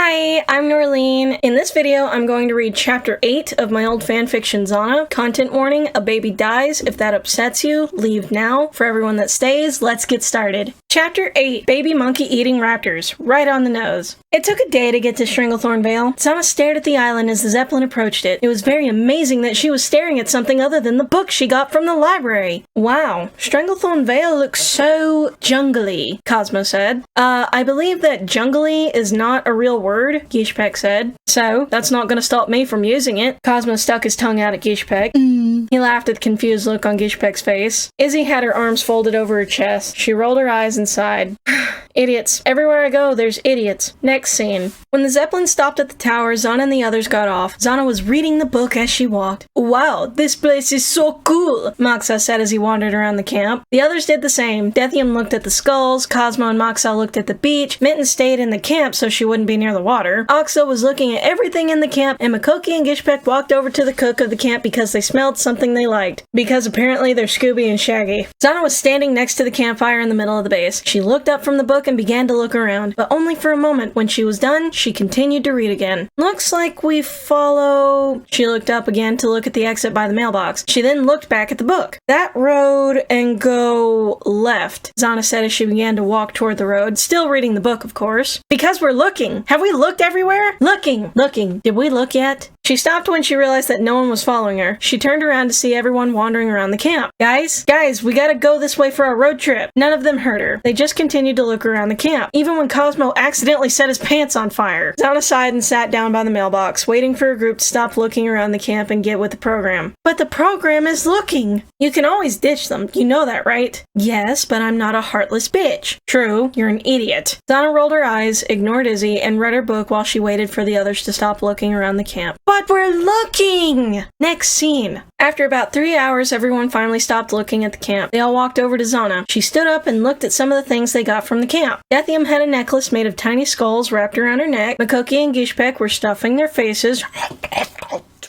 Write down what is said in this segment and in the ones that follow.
Hi, I'm Norleen. In this video, I'm going to read Chapter 8 of my old fanfiction Xanna. Content warning, a baby dies. If that upsets you, leave now. For everyone that stays, let's get started. Chapter 8, Baby Monkey Eating Raptors. Right on the nose. It took a day to get to Stranglethorn Vale. Xanna stared at the island as the Zeppelin approached it. It was very amazing that she was staring at something other than the book she got from the library. Wow, Stranglethorn Vale looks so jungly, Cosmo said. I believe that jungly is not a real word, Gishpek said. So, that's not gonna stop me from using it. Cosmo stuck his tongue out at Gishpek. He laughed at the confused look on Gishpek's face. Izzy had her arms folded over her chest. She rolled her eyes and sighed. Idiots. Everywhere I go, there's idiots. Next scene. When the Zeppelin stopped at the tower, Xanna and the others got off. Xanna was reading the book as she walked. Wow, this place is so cool, Moxa said as he wandered around the camp. The others did the same. Dethium looked at the skulls, Cosmo and Moxa looked at the beach, Mitten stayed in the camp so she wouldn't be near the water. Oxo was looking at everything in the camp, and Makoki and Gishpek walked over to the cook of the camp because they smelled something they liked. Because apparently they're Scooby and Shaggy. Xanna was standing next to the campfire in the middle of the base. She looked up from the book and began to look around, but only for a moment. When she was done, she continued to read again. Looks like we follow... She looked up again to look at the exit by the mailbox. She then looked back at the book. That road and go left, Xanna said as she began to walk toward the road, still reading the book, of course. Because we're looking. Have we looked everywhere? Looking. Did we look yet? She stopped when she realized that no one was following her. She turned around to see everyone wandering around the camp. Guys, we gotta go this way for our road trip. None of them heard her. They just continued to look around the camp, even when Cosmo accidentally set his pants on fire. Xanna sighed and sat down by the mailbox, waiting for her group to stop looking around the camp and get with the program. But the program is looking! You can always ditch them, you know that, right? Yes, but I'm not a heartless bitch. True, you're an idiot. Xanna rolled her eyes, ignored Izzy, and read her book while she waited for the others to stop looking around the camp. But we're looking! Next scene. After about 3 hours, everyone finally stopped looking at the camp. They all walked over to Xanna. She stood up and looked at some of the things they got from the camp. Dethium had a necklace made of tiny skulls wrapped around her neck. Makoki and Gishpek were stuffing their faces.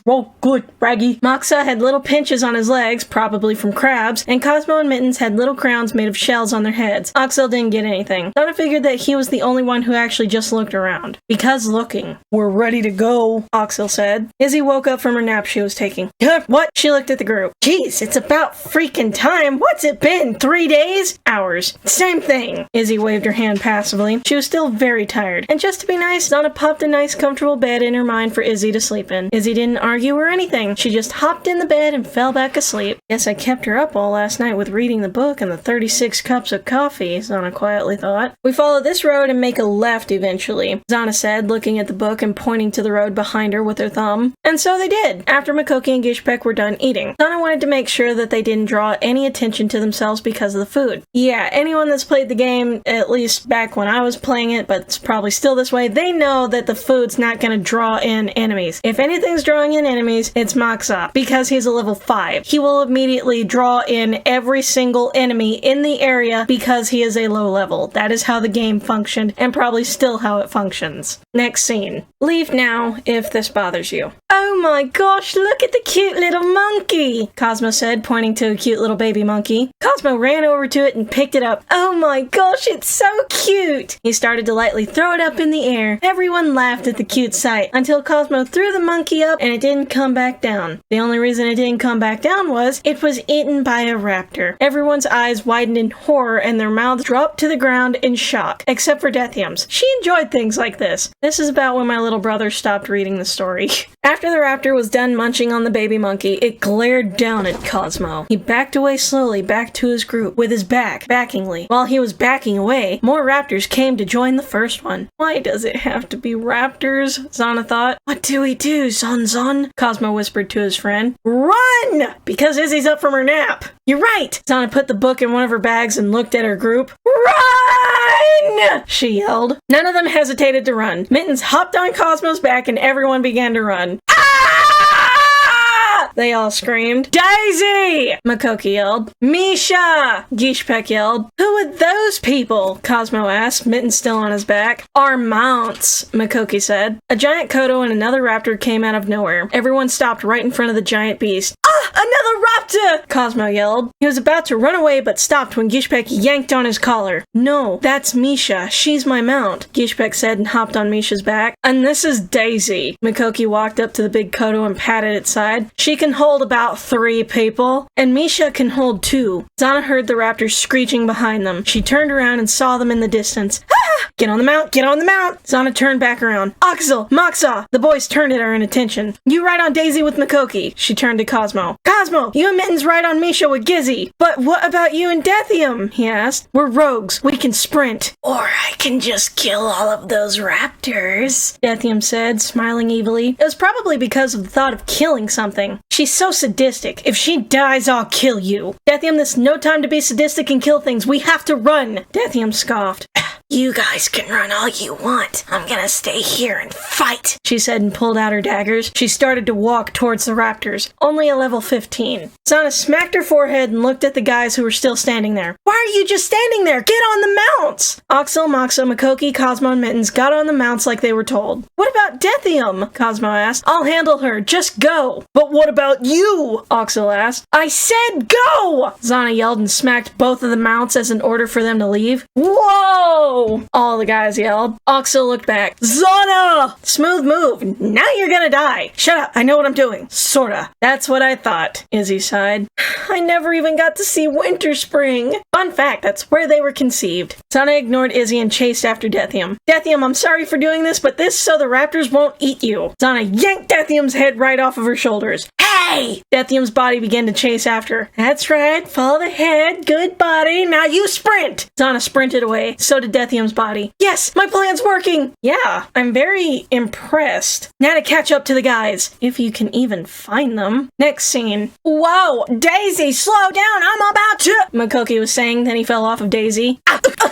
Oh, good, Raggy. Moxa had little pinches on his legs, probably from crabs, and Cosmo and Mittens had little crowns made of shells on their heads. Oxel didn't get anything. Xanna figured that he was the only one who actually just looked around. Because looking. We're ready to go, Oxel said. Izzy woke up from her nap she was taking. What? She looked at the group. Jeez, it's about freaking time. What's it been? 3 days? Hours. Same thing. Izzy waved her hand passively. She was still very tired. And just to be nice, Xanna popped a nice comfortable bed in her mind for Izzy to sleep in. Izzy didn't argue or anything. She just hopped in the bed and fell back asleep. Guess I kept her up all last night with reading the book and the 36 cups of coffee, Xanna quietly thought. We follow this road and make a left eventually, Xanna said, looking at the book and pointing to the road behind her with her thumb. And so they did, after Makoki and Gishpek were done eating. Xanna wanted to make sure that they didn't draw any attention to themselves because of the food. Yeah, anyone that's played the game, at least back when I was playing it, but it's probably still this way, they know that the food's not gonna draw in enemies. If anything's drawing in enemies, it's Moxa, because he's a level 5. He will immediately draw in every single enemy in the area because he is a low level. That is how the game functioned, and probably still how it functions. Next scene. Leave now, if this bothers you. Oh my gosh, look at the cute little monkey, Cosmo said, pointing to a cute little baby monkey. Cosmo ran over to it and picked it up. Oh my gosh, it's so cute! He started to lightly throw it up in the air. Everyone laughed at the cute sight, until Cosmo threw the monkey up and it didn't come back down. The only reason it didn't come back down was it was eaten by a raptor. Everyone's eyes widened in horror and their mouths dropped to the ground in shock, except for Dethium's. She enjoyed things like this. This is about when my little brother stopped reading the story. After the raptor was done munching on the baby monkey, it glared down at Cosmo. He backed away slowly back to his group, with his back, backingly. While he was backing away, more raptors came to join the first one. Why does it have to be raptors? Xanna thought. What do we do, Zon? Cosmo whispered to his friend. Run! Because Izzy's up from her nap. You're right! Xanna put the book in one of her bags and looked at her group. Run! She yelled. None of them hesitated to run. Mittens hopped on Cosmo's back and everyone began to run. Ah! They all screamed. Daisy! Makoki yelled. Misha! Gishpek yelled. Who are those people? Cosmo asked, Mittens still on his back. Our mounts, Makoki said. A giant Kodo and another raptor came out of nowhere. Everyone stopped right in front of the giant beast. Ah! Another raptor! Cosmo yelled. He was about to run away but stopped when Gishpek yanked on his collar. No, that's Misha. She's my mount, Gishpek said and hopped on Misha's back. And this is Daisy. Makoki walked up to the big Kodo and patted its side. She can hold about 3 people, and Misha can hold 2. Xanna heard the raptors screeching behind them. She turned around and saw them in the distance. Ah! Get on the mount! Get on the mount! Xanna turned back around. Axel! Moxa! The boys turned at her in attention. You ride on Daisy with Makoki. She turned to Cosmo. Cosmo! You and Mittens ride on Misha with Gizzy. But what about you and Deathium? He asked. We're rogues. We can sprint. Or I can just kill all of those raptors, Deathium said, smiling evilly. It was probably because of the thought of killing something. She's so sadistic. If she dies, I'll kill you. Deathium, this is no time to be sadistic and kill things. We have to run. Deathium scoffed. You guys can run all you want. I'm gonna stay here and fight, she said and pulled out her daggers. She started to walk towards the raptors, only a level 15. Xanna smacked her forehead and looked at the guys who were still standing there. Why are you just standing there? Get on the mounts! Axel, Moxa, Makoki, Cosmo, and Mittens got on the mounts like they were told. What about Deathium? Cosmo asked. I'll handle her. Just go. But what about you? Axel asked. I said go! Xanna yelled and smacked both of the mounts as an order for them to leave. Whoa! All the guys yelled. Axel looked back. Xanna! Smooth move. Now you're gonna die. Shut up. I know what I'm doing. Sorta. That's what I thought. Izzy sighed. I never even got to see Winter Spring. Fun fact, that's where they were conceived. Xanna ignored Izzy and chased after Deathium. Deathium, I'm sorry for doing this, but this so the raptors won't eat you. Xanna yanked Deathium's head right off of her shoulders. Hey! Deathium's body began to chase after her. That's right. Follow the head. Good body. Now you sprint! Xanna sprinted away. So did Deathium's body. Yes! My plan's working! Yeah, I'm very impressed. Now to catch up to the guys. If you can even find them. Next scene. Whoa! Daisy, slow down! I'm about to... Makoki was saying, then he fell off of Daisy.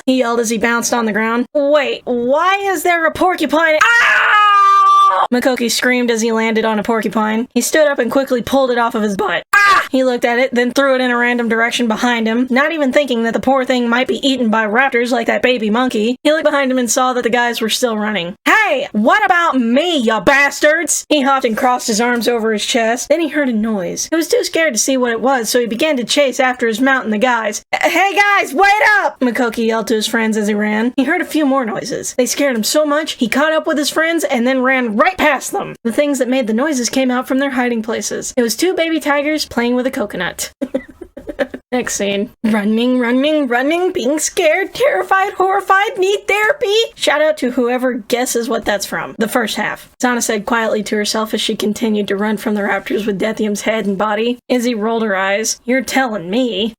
He yelled as he bounced on the ground. Wait, why is there a porcupine? Makoki screamed as he landed on a porcupine. He stood up and quickly pulled it off of his butt. He looked at it, then threw it in a random direction behind him, not even thinking that the poor thing might be eaten by raptors like that baby monkey. He looked behind him and saw that the guys were still running. Hey, what about me, you bastards? He hopped and crossed his arms over his chest. Then he heard a noise. He was too scared to see what it was, so he began to chase after his mount and the guys. Hey guys, wait up! Makoki yelled to his friends as he ran. He heard a few more noises. They scared him so much, he caught up with his friends and then ran right past them. The things that made the noises came out from their hiding places. It was 2 baby tigers playing with a coconut. Next scene. Running, running, running, being scared, terrified, horrified, need therapy. Shout out to whoever guesses what that's from. The first half. Xanna said quietly to herself as she continued to run from the raptors with Deathium's head and body. Izzy rolled her eyes. You're telling me.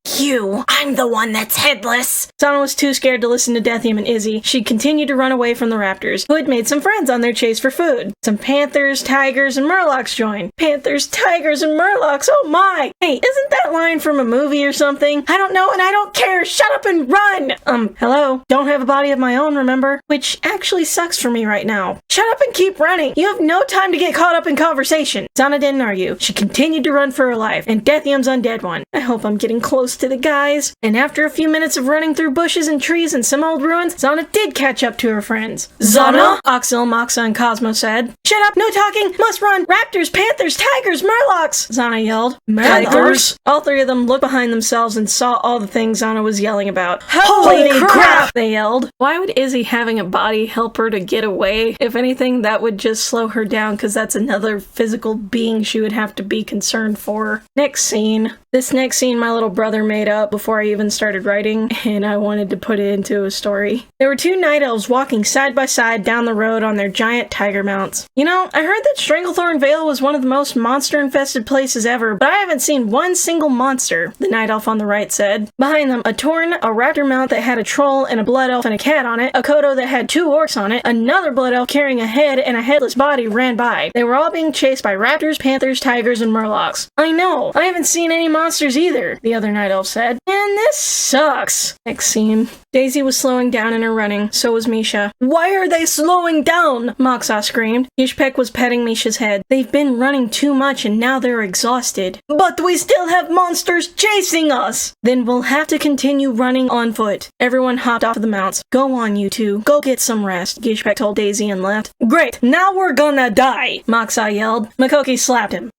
I'm the one that's headless. Xanna was too scared to listen to Deathium and Izzy. She continued to run away from the raptors, who had made some friends on their chase for food. Some panthers, tigers, and murlocs joined. Panthers, tigers, and murlocs, oh my! Hey, isn't that line from a movie or something? I don't know and I don't care! Shut up and run! Hello? Don't have a body of my own, remember? Which actually sucks for me right now. Shut up and keep running! You have no time to get caught up in conversation! Xanna didn't argue. She continued to run for her life, and Deathium's undead one. I hope I'm getting close to the guys. And after a few minutes of running through bushes and trees and some old ruins, Xanna did catch up to her friends. Xanna? Axel, Moxa, and Cosmo said. Shut up! No talking! Must run! Raptors, panthers, tigers, murlocs! Xanna yelled. Tigers? All 3 of them looked behind themselves and saw all the things Xanna was yelling about. Holy crap! They yelled. Why would Izzy having a body help her to get away? If anything, that would just slow her down because that's another physical being she would have to be concerned for. Next scene. This next scene my little brother made up before I even started writing, and I wanted to put it into a story. There were 2 night elves walking side by side down the road on their giant tiger mounts. You know, I heard that Stranglethorn Vale was one of the most monster-infested places ever, but I haven't seen one single monster, the night elf on the right said. Behind them, a Torn, a raptor mount that had a troll and a blood elf and a cat on it, a Kodo that had 2 orcs on it, another blood elf carrying a head and a headless body ran by. They were all being chased by raptors, panthers, tigers, and murlocs. I know, I haven't seen any monsters either, the other night elf said. And this sucks. Next scene. Daisy was slowing down in her running, so was Misha. Why are they slowing down? Moxa screamed. Gishpek was petting Misha's head. They've been running too much and now they're exhausted. But we still have monsters chasing us! Then we'll have to continue running on foot. Everyone hopped off of the mounts. Go on, you 2. Go get some rest, Gishpek told Daisy and left. Great, now we're gonna die! Moxa yelled. Makoki slapped him.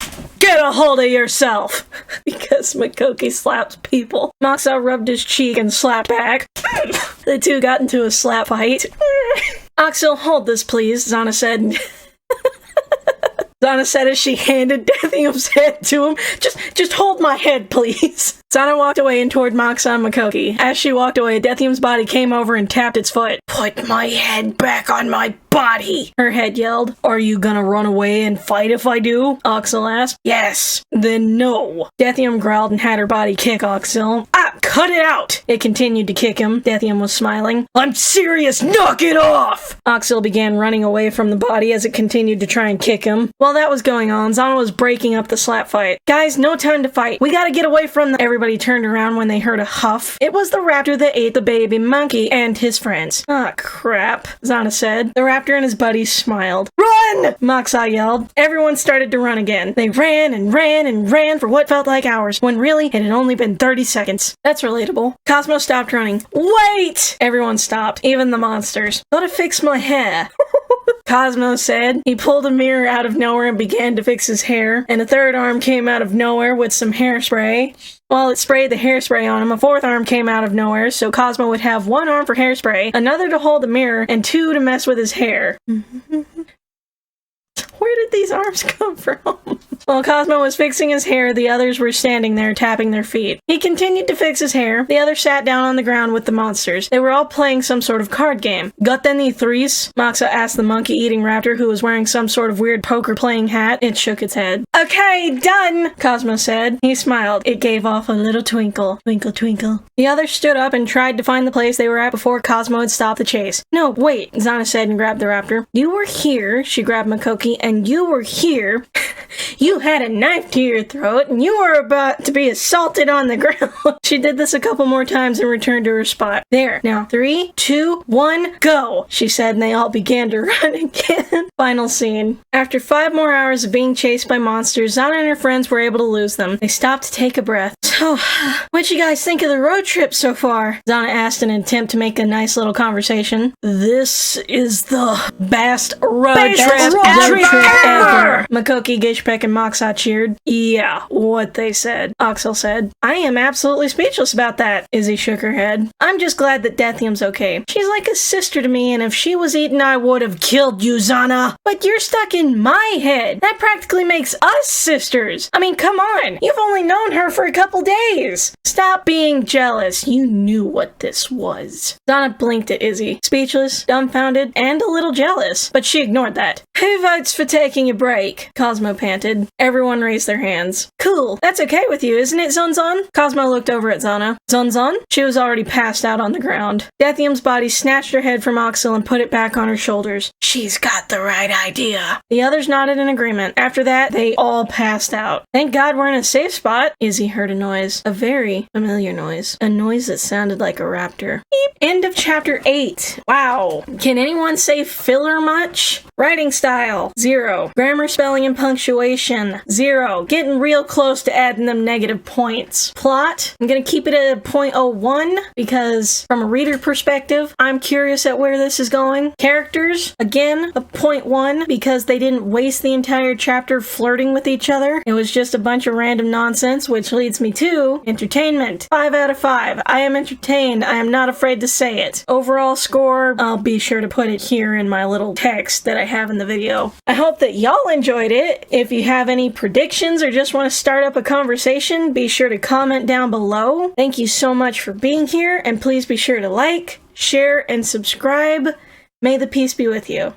Get a hold of yourself! Because Makoki slaps people. Moxa rubbed his cheek and slapped back. The two got into a slap fight. Oxel, hold this please, Xanna said. Xanna said as she handed Dethium's head to him. Just hold my head, please. Xanna walked away and toward Moxa and Makoki. As she walked away, Dethium's body came over and tapped its foot. Put my head back on my body, her head yelled. Are you gonna run away and fight if I do? Oxel asked. Yes. Then no. Dethium growled and had her body kick Oxel. Ah, cut it out! It continued to kick him. Dethium was smiling. I'm serious, knock it off! Oxel began running away from the body as it continued to try and kick him. While that was going on, Xanna was breaking up the slap fight. Guys, no time to fight. We gotta get away from them. Everybody turned around when they heard a huff. It was the raptor that ate the baby monkey and his friends. Ah, crap, Xanna said. The raptor and his buddies smiled. Run! Moxa yelled. Everyone started to run again. They ran and ran and ran for what felt like hours, when really it had only been 30 seconds. That's relatable. Cosmo stopped running. Wait! Everyone stopped, even the monsters. Gotta fix my hair. Cosmo said. He pulled a mirror out of nowhere and began to fix his hair, and a third arm came out of nowhere with some hairspray. While it sprayed the hairspray on him, a fourth arm came out of nowhere, so Cosmo would have one arm for hairspray, another to hold the mirror, and two to mess with his hair. Where did these arms come from? While Cosmo was fixing his hair, the others were standing there tapping their feet. He continued to fix his hair. The others sat down on the ground with the monsters. They were all playing some sort of card game. Got any threes? Moxa asked the monkey-eating raptor who was wearing some sort of weird poker-playing hat. It shook its head. Okay, done, Cosmo said. He smiled. It gave off a little twinkle. Twinkle, twinkle. The others stood up and tried to find the place they were at before Cosmo had stopped the chase. No, wait, Xanna said and grabbed the raptor. You were here, she grabbed Makoki, and you were here. You had a knife to your throat, and you were about to be assaulted on the ground. She did this a couple more times and returned to her spot. There, now 3, 2, 1, go, she said, and they all began to run again. Final scene. After 5 more hours of being chased by monsters, Xanna and her friends were able to lose them. They stopped to take a breath. So, what'd you guys think of the road trip so far? Xanna asked in an attempt to make a nice little conversation. This is the best road trip ever! Makoki, Gishpek, and Moxa cheered. Yeah, what they said. Oxel said. I am absolutely speechless about that. Izzy shook her head. I'm just glad that Dethium's okay. She's like a sister to me, and if she was eaten, I would have killed you, Xanna. But you're stuck in my head. That practically makes us sisters. I mean, come on. You've only known her for a couple days. Stop being jealous. You knew what this was. Xanna blinked at Izzy, speechless, dumbfounded, and a little jealous, but she ignored that. Who votes for taking a break? Cosmo panted. Everyone raised their hands. Cool. That's okay with you, isn't it, Zonzon? Cosmo looked over at Xanna. Zonzon? She was already passed out on the ground. Dethium's body snatched her head from Oxel and put it back on her shoulders. She's got the right idea. The others nodded in agreement. After that, they all passed out. Thank God we're in a safe spot. Izzy heard a noise. A very familiar noise. A noise that sounded like a raptor. Beep. End of chapter 8. Wow. Can anyone say filler much? Writing style, 0. Grammar, spelling, and punctuation, 0. Getting real close to adding them negative points. Plot, I'm gonna keep it at a 0.01 because from a reader perspective, I'm curious at where this is going. Characters, again, a 0.1 because they didn't waste the entire chapter flirting with each other. It was just a bunch of random nonsense, which leads me to entertainment. 5 out of 5. I am entertained. I am not afraid to say it. Overall score, I'll be sure to put it here in my little text that I have in the video. I hope that y'all enjoyed it. If you have any predictions or just want to start up a conversation, be sure to comment down below. Thank you so much for being here, and please be sure to like, share, and subscribe. May the peace be with you.